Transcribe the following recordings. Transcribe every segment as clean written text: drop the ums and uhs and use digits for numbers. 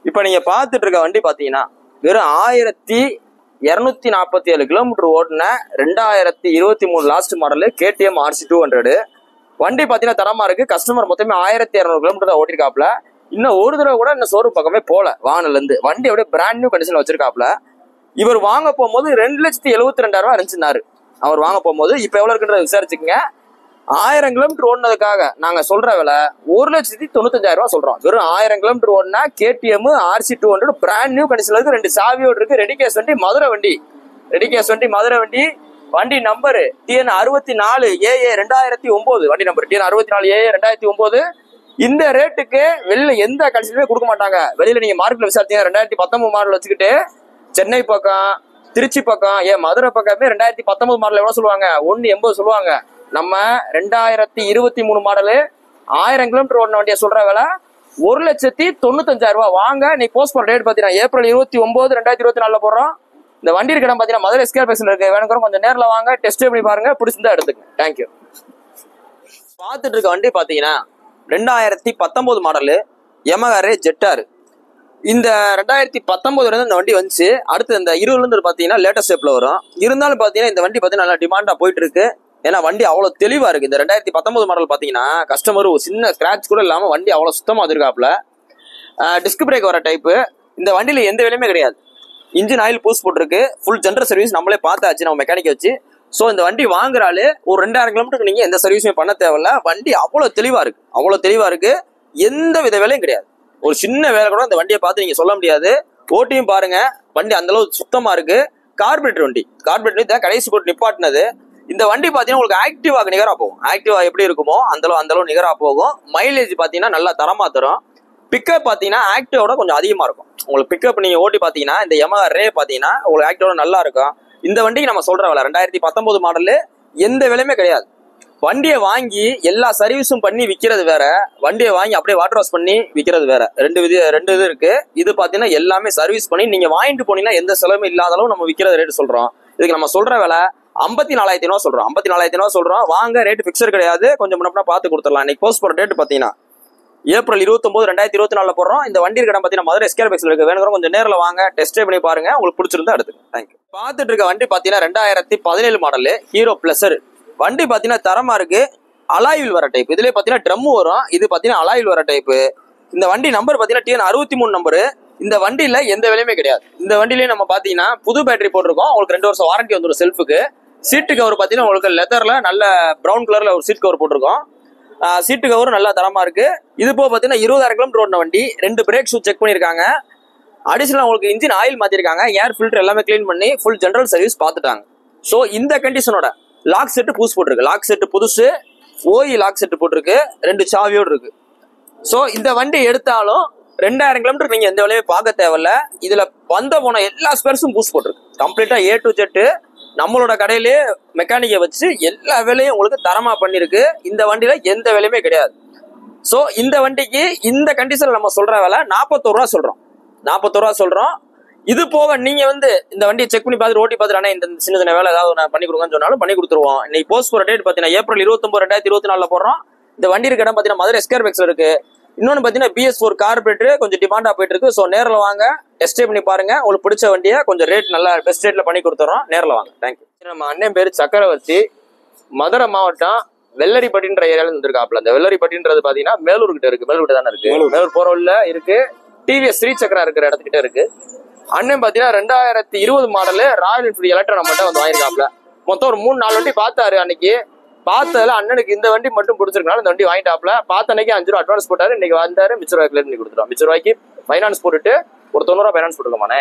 இப்போ நீங்க பார்த்துட்டு இருக்க வண்டி பாத்தீங்கன்னா வெறும் 1247 கிலோமீட்டர் ஓடின 2023 லாஸ்ட் மாடலு KTM RC 200. வண்டி பாத்தீங்கன்னா தரமா இருக்கு. கஸ்டமர் மொத்தமே 1200 கிலோமீட்டர் தான் ஓட்டிருக்காப்ல. இன்னும் ஒரு தடவை கூட இன்னும் ஷோரூம் பக்கமே போல வாகனல இருந்து. வண்டி அப்படியே பிராண்ட் நியூ கண்டிஷன்ல வச்சிருக்காப்ல. இவர் வாங்க போகும்போது 2,72,000 இருந்துச்சுன்னாரு அவர் வாங்க போகும்போது. இப்ப எவ்வளவு இருக்குன்றத விசாரிச்சுக்கங்க. 1000 கிலோமீட்டர் ஓடினதுக்காக நாங்க சொல்ற விலை 1,95,000 சொல்றோம். வெறும் 1000 கிலோமீட்டர் ஓடினா KTM RC 200 பிராண்ட் நியூ கண்டிஷன்ல இருக்கு. 2 சாவியோடு இருக்கு. ரெடி கேஸ் வண்டி, மதுரை வண்டி. ரெடி கேஸ் வண்டி, மதுரை வண்டி. வண்டி நம்பர் TN 64 AA 2009. வண்டி நம்பர் TN 64 AA 2009. இந்த ரேட்டுக்கு வெளியில எந்த கண்டிஷனுமே கொடுக்க மாட்டாங்க. வெளியில நீங்க மார்க்கெட்ல விசாரிச்சீங்க 2019 மாடல் வச்சுக்கிட்டு சென்னை பக்கம், திருச்சி பக்கம், மதுரை பக்கமே 2019 மாடல் எவ்வளவு சொல்லுவாங்க? 1,80 சொல்லுவாங்க. நம்ம 2023 மாடலு 1000 கிலோமீட்டர் ஓடின வண்டியை சொல்ற விலை 1,95,000. வாங்க நீ போஸ்ட் பண்ண ரேட் பாத்தீங்கன்னா ஏப்ரல் 29, 2024 போடுறோம். இந்த வண்டி இருக்க இடம் பாத்தீங்கன்னா மதுரை ஸ்கேர் பேசல இருக்கு. வேணுங்கிற கொஞ்சம் நேரில் வாங்க, டெஸ்ட் பண்ணி பாருங்க, பிடிச்சிருந்தா எடுத்துங்க. தேங்க்யூ. பார்த்துட்டு இருக்க வண்டி பாத்தீங்கன்னா 2019 மாடலு Yamaha ஜெட்டார். இந்த 2019 இந்த வண்டி வந்துச்சு. அடுத்து இந்த 20 பாத்தீங்கன்னா லேட்டஸ்ட் ஸ்டெப்ல வரும். இருந்தாலும் பாத்தீங்கன்னா இந்த வண்டி பாத்தீங்கன்னா நல்லா டிமாண்டா போயிட்டு இருக்கு. ஏன்னா வண்டி அவ்வளவு தெளிவா இருக்கு. இந்த 2019 மாடல் பாத்தீங்கன்னா கஸ்டமர் ஒரு சின்ன ஸ்கிராச் கூட இல்லாம வண்டி அவ்வளவு சுத்தமா வச்சிருக்காப்ல. டிஸ்க் பிரேக் வர டைப்பு. இந்த வண்டியில எந்த வேலையுமே கிடையாது. இன்ஜின் ஆயில் பூஸ் போட்டிருக்கு. ஃபுல் ஜென்ரல் சர்வீஸ் நம்மளே பார்த்தாச்சு நம்ம மெக்கானிக் வச்சு. ஸோ இந்த வண்டி வாங்குறாலே ஒரு 2000 கிலோமீட்டருக்கு நீங்க எந்த சர்வீஸுமே பண்ண தேவையில்ல. வண்டி அவ்வளவு தெளிவா இருக்கு. அவ்வளவு தெளிவா இருக்கு. எந்த வித வேலையும் கிடையாது. ஒரு சின்ன வேலை கூட இந்த வண்டியை பார்த்து நீங்க சொல்ல முடியாது. ஓட்டியும் பாருங்க, வண்டி அந்த அளவு சுத்தமா இருக்கு. கார்பரேட்டர் வண்டி. கார்பரேட்டர் தான் கடைசி போட்டு நிப்பாட்டினது. இந்த வண்டி பாத்தீங்கன்னா உங்களுக்கு ஆக்டிவாக்கு நிகரா போகும். ஆக்டிவா எப்படி இருக்குமோ அந்த அளவு நிகரா போகும். மைலேஜ் பாத்தீங்கன்னா நல்லா தரமா தரும். பிக்கப் பாத்தீங்கன்னா ஆக்டிவோட கொஞ்சம் அதிகமா இருக்கும். உங்களுக்கு பிக்கப் நீங்க ஓட்டி பாத்தீங்கன்னா இந்த Yamaha பாத்தீங்கன்னா உங்களுக்கு ஆக்டிவோட நல்லா இருக்கும். இந்த வண்டிக்கு நம்ம சொல்ற விலை 2019 மாடலு எந்த விலையுமே கிடையாது. வண்டியை வாங்கி எல்லா சர்வீஸும் பண்ணி விற்கிறது வேற, வண்டியை வாங்கி அப்படியே வாட்டர் வாஷ் பண்ணி விற்கிறது வேற. ரெண்டு இது இருக்கு. இது பாத்தீங்கன்னா எல்லாமே சர்வீஸ் பண்ணி நீங்க வாங்கிட்டு போனீங்கன்னா எந்த செலவும் இல்லாத அளவு நம்ம விற்கிறது ரேட் சொல்றோம். இதுக்கு நம்ம சொல்ற விலை 54,000 சொல்றோம். 54,000 சொல்றோம். வாங்க, ரேட் பிக்சர் கிடையாது. கொஞ்சம் முன்னாடி பார்த்து கொடுத்துடலாம். இன்னைக்கு போஸ்ட் போற டேட் பாத்தீங்கன்னா ஏப்ரல் 29, 2024 போடுறோம். இந்த வண்டி இருக்க இடம் பாத்தீங்கன்னா மதுரை ஸ்கேர் பேக்ஸ்ல இருக்கு. வேணுங்கிற கொஞ்சம் நேரில் வாங்க, டெஸ்ட் பண்ணி பாருங்க. உங்களுக்கு பிடிச்சிருந்தா எடுத்துங்க. தேங்க்யூ. பார்த்துட்டு இருக்க வண்டி பாத்தீங்கன்னா 2017 மாடலு ஹீரோ பிளஸர். வண்டி பாத்தீங்கன்னா தரமா இருக்கு. அலாயில் வர டைப். இதுலயே பாத்தீங்கன்னா ட்ரம் வரும். இது பாத்தீங்கன்னா அலாயில் வர டைப். இந்த வண்டி நம்பர் பாத்தீங்கன்னா TN 63 நம்பரு. இந்த வண்டியில எந்த வேலையுமே கிடையாது. இந்த வண்டியிலேயே நம்ம பாத்தீங்கன்னா புது பேட்டரி போட்டிருக்கோம். உங்களுக்கு 2 வருஷம் வாரண்டி வந்துடும் செல்ஃபுக்கு. சீட்டு கவர் பாத்தீங்கன்னா உங்களுக்கு லெதர்ல நல்ல பிரவுன் கலர்ல ஒரு சீட் கவர் போட்டிருக்கோம். சீட்டு கவரும் நல்லா தரமா இருக்கு. இது போக பாத்தீங்கன்னா 20,000 கிலோமீட்டர் ஓடின வண்டி. 2 பிரேக் ஷூ செக் பண்ணிருக்காங்க. அடிஷனல் உங்களுக்கு இன்ஜின் ஆயில் மாத்திருக்காங்க. ஏர் ஃபில்டர் எல்லாமே கிளீன் பண்ணி ஃபுல் ஜெனரல் சர்வீஸ் பார்த்துட்டாங்க. ஸோ இந்த கண்டிஷனோட லாக் செட்டு புதுசு போட்டிருக்கு. லாக் செட்டு புதுசு, ஓஇ லாக் செட்டு போட்டிருக்கு. 2 சாவியோடு இருக்கு. ஸோ இந்த வண்டி எடுத்தாலும் 2000 கிலோமீட்டர் நீங்க எந்த வேலையும் பார்க்க தேவையில்ல. இதுல போன எல்லா ஸ்பேர்ஸும் பூஸ் போட்டிருக்கு. கம்ப்ளீட்டா A to Z நம்மளோட கடையிலே மெக்கானிக்கை வச்சு எல்லா வேலையும் உங்களுக்கு தரமா பண்ணிருக்கு. இந்த வண்டியில எந்த வேலையுமே கிடையாது. ஸோ இந்த வண்டிக்கு இந்த கண்டிஷன்ல நம்ம சொல்ற விலை 41 ரூபா சொல்றோம். 41 ரூபா சொல்றோம். இது போக நீங்க இந்த வண்டியை செக் பண்ணி பார்த்துட்டு ஓட்டி பார்த்துட்டு இந்த சின்ன சின்ன வேலை ஏதாவது நான் பண்ணி கொடுங்கன்னு சொன்னாலும் பண்ணி கொடுத்துருவோம். இன்னைக்கு போஸ்ட் போற டேட் பாத்தீங்கன்னா ஏப்ரல் 29, 2024 போடுறோம். இந்த வண்டி இருக்க இடம் பாத்தீங்கன்னா மதுரை ஸ்கேர் பேக்ஸ்ல இருக்கு. இன்னொன்னு பாத்தீங்கன்னா BS4 கார்பரேட்டர் கொஞ்சம் டிமாண்டா போயிட்டு இருக்கு. ஸோ நேரில் வாங்க, டெஸ்ட் பண்ணி பாருங்க. உங்களுக்கு பிடிச்ச வண்டியை கொஞ்சம் ரேட் நல்லா பெஸ்ட் ரேட்ல பண்ணி கொடுத்துறோம். நேரில் வாங்க. தேங்க்யூ. நம்ம அண்ணன் பேரு சக்கரவர்த்தி. மதுரை மாவட்டம் வெள்ளரிப்பட்டின்ற ஏரியால இருந்திருக்காப்ல. அந்த வெள்ளரிப்பட்டின்றது பாத்தீங்கன்னா மேலூர் கிட்ட இருக்கு. மேலூர் தானே இருக்கு. மேலூர் போற உள்ள இருக்கு. TVS ஸ்ரீ சக்கரா இருக்கிற இடத்துக்கிட்ட இருக்கு. அண்ணன் பாத்தீங்கன்னா 2020 மாடலு ராயல் என்ஃபீல்டு எலக்ட்ரா நம்மகிட்ட வாங்கிருக்காப்ல. மொத்தம் ஒரு 3-4 வண்டி பார்த்தாரு. அன்னைக்கு பார்த்ததுல அண்ணனுக்கு இந்த வண்டி மட்டும் பிடிச்சிருக்கனால இந்த வண்டி வாங்கிட்டாப்ல. பார்த்த அன்னைக்கு 5 ரூபா அட்வான்ஸ் போட்டாரு. இன்னைக்கு வந்தாரு. மிச்ச ரூபாய் கிளியர் பண்ணி கொடுத்துட்டோம். மிச்ச ரூபாய்க்கு ஃபைனான்ஸ் போட்டுட்டு ஒரு 90 ரூபா ஃபைனான்ஸ் போட்டுக்கோமானே.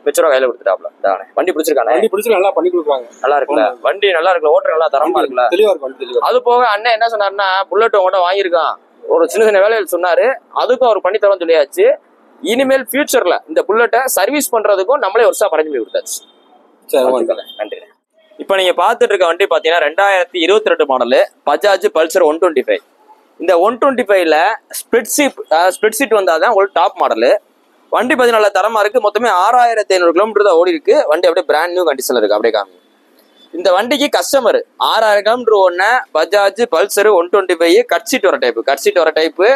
மிச்ச ரூபா கையில கொடுத்துட்டாப்ல. வண்டி பிடிச்சிருக்கானே. வண்டி பிடிச்சி நல்லா பண்ணி கொடுக்குறாங்க. நல்லா இருக்குல்ல வண்டி, நல்லா இருக்குல்ல, ஓட்டுற நல்லா தரமா இருக்குல்ல, தெளிவா இருக்கு. அது போக அண்ணன் என்ன சொன்னாருன்னா புல்லட் உங்கள்கிட்ட வாங்கியிருக்கான். ஒரு சின்ன சின்ன வேலைகள் சொன்னாரு. அதுக்கும் அவர் பண்ணி தரோம்னு சொல்லியாச்சு. இனிமேல் ஃபியூச்சர்ல இந்த புல்லட்டை சர்வீஸ் பண்றதுக்கும் நம்மளே ஒரு வருஷம் அரேஞ்ச் பண்ணி கொடுத்தாச்சு. நன்றி. இப்ப நீங்க பாத்துட்டு இருக்க வண்டி பாத்தீங்கன்னா 2022 மாடலு பஜாஜ் பல்சர் 125. இந்த 125ல ஸ்பிளிட் சீட் வந்தாதான் உங்களுக்கு டாப் மாடலு. வண்டி பாத்தீங்கன்னா நல்லா தரமா இருக்கு. மொத்தமே 6,500 கிலோமீட்டர் தான் ஓடி இருக்கு. வண்டி அப்படியே பிராண்ட் நியூ கண்டிஷன்ல இருக்கு. அப்படியே காமி. இந்த வண்டிக்கு கஸ்டமர் 6,000 கிலோமீட்டர் ஓடின பஜாஜ் பல்சர் 125 கட் சீட் வர டைப்பு.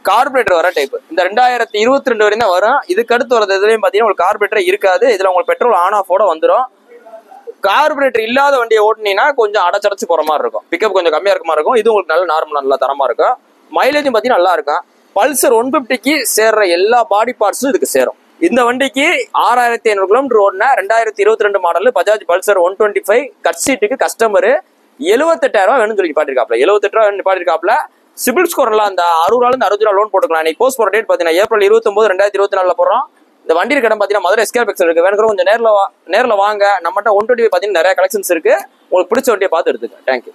கார்பரேட்டர் வர டைப். இந்த 2022 வரையும் தான் வரும். இதுக்கு அடுத்து வரது இதுலயும் பாத்தீங்கன்னா உங்களுக்கு கார்பரேட்டர் இருக்காது. இதுல உங்களுக்கு பெட்ரோல் ஆன் ஆஃபோட வந்துடும். கார்பரேட்டர் இல்லாத வண்டியை ஓட்டுனீங்கன்னா கொஞ்சம் அடைச்சடைச்சு போற மாதிரி இருக்கும். பிக்கப் கொஞ்சம் கம்மியா இருக்க மாதிரி இருக்கும். இது உங்களுக்கு நல்ல நார்மலா நல்லா தரமா இருக்கும். மைலேஜும் பாத்தீங்கன்னா நல்லா இருக்கும். பல்சர் 150க்கு சேர்ற எல்லா பாடி பார்ட்ஸும் இதுக்கு சேரும். இந்த வண்டிக்கு 6500 கிலோமீட்டர் ஓடின 2022 மாடல் பஜாஜ் பல்சர் 125 கட் சீட்டுக்கு கஸ்டமர் 78,000 வேணும்னு சொல்லி பாட்டிருக்காப்ல. 78,000 வேணும் பாட்டிருக்காப்ல. சிபில் ஸ்கோர் எல்லாம் அந்த 60 ரூபாய் 60 ரூபா லோன் போட்டுக்கலாம். இன்னைக்கு போஸ்ட் போற டேட் பாத்தீங்கன்னா ஏப்ரல் 29 2024 போறோம். இந்த வண்டி இடம் பாத்தீங்கன்னா மதுரை எஸ்கேப் எக்ஸல் இருக்கு. வேணுங்கிற கொஞ்சம் நேரில் வாங்க. நம்மகிட்ட 125 பாத்தீங்கன்னா நிறைய கலெக்ஷன்ஸ் இருக்கு. உங்களுக்கு பிடிச்ச வண்டியை பார்த்து எடுத்துக்க. தேங்க்யூ.